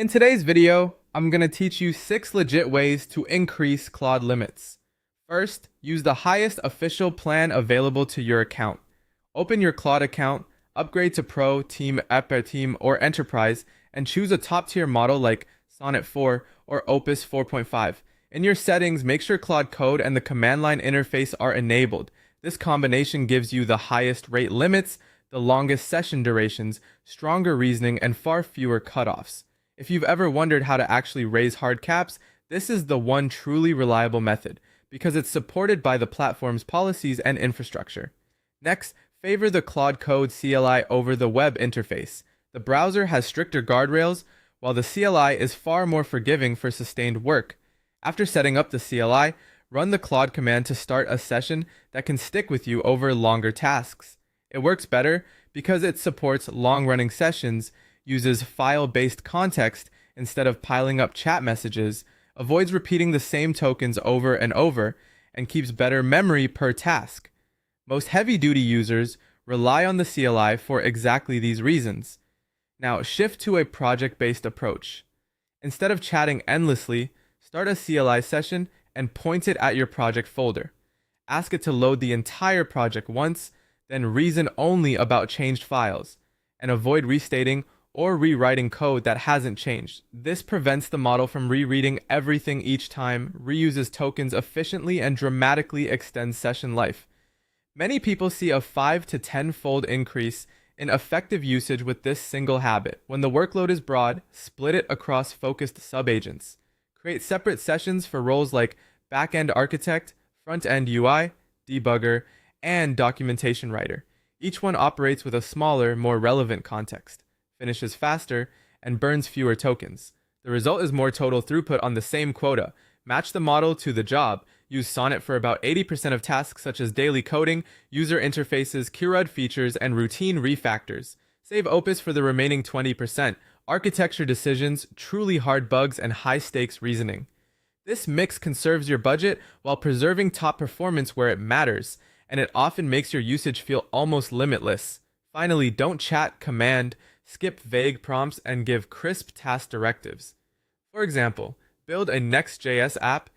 In today's video, I'm going to teach you 6 legit ways to increase Claude limits. First, use the highest official plan available to your account. Open your Claude account, upgrade to Pro, Team, Team, or Enterprise, and choose a top-tier model like Sonnet 4 or Opus 4.5. In your settings, make sure Claude Code and the command line interface are enabled. This combination gives you the highest rate limits, the longest session durations, stronger reasoning, and far fewer cutoffs. If you've ever wondered how to actually raise hard caps, this is the one truly reliable method, because it's supported by the platform's policies and infrastructure. Next, favor the Claude Code CLI over the web interface. The browser has stricter guardrails, while the CLI is far more forgiving for sustained work. After setting up the CLI, run the Claude command to start a session that can stick with you over longer tasks. It works better because it supports long-running sessions, uses file-based context instead of piling up chat messages, avoids repeating the same tokens over and over, and keeps better memory per task. Most heavy-duty users rely on the CLI for exactly these reasons. Now, shift to a project-based approach. Instead of chatting endlessly, start a CLI session and point it at your project folder. Ask it to load the entire project once, then reason only about changed files, and avoid restating or rewriting code that hasn't changed. This prevents the model from rereading everything each time, reuses tokens efficiently, and dramatically extends session life. Many people see a 5 to 10-fold increase in effective usage with this single habit. When the workload is broad, split it across focused subagents. Create separate sessions for roles like back-end architect, front-end UI, debugger, and documentation writer. Each one operates with a smaller, more relevant context, finishes faster, and burns fewer tokens. The result is more total throughput on the same quota. Match the model to the job. Use Sonnet for about 80% of tasks such as daily coding, user interfaces, keyword features, and routine refactors. Save Opus for the remaining 20%. Architecture decisions, truly hard bugs, and high-stakes reasoning. This mix conserves your budget while preserving top performance where it matters, and it often makes your usage feel almost limitless. Finally, don't chat, command, skip vague prompts, and give crisp task directives. For example, build a Next.js app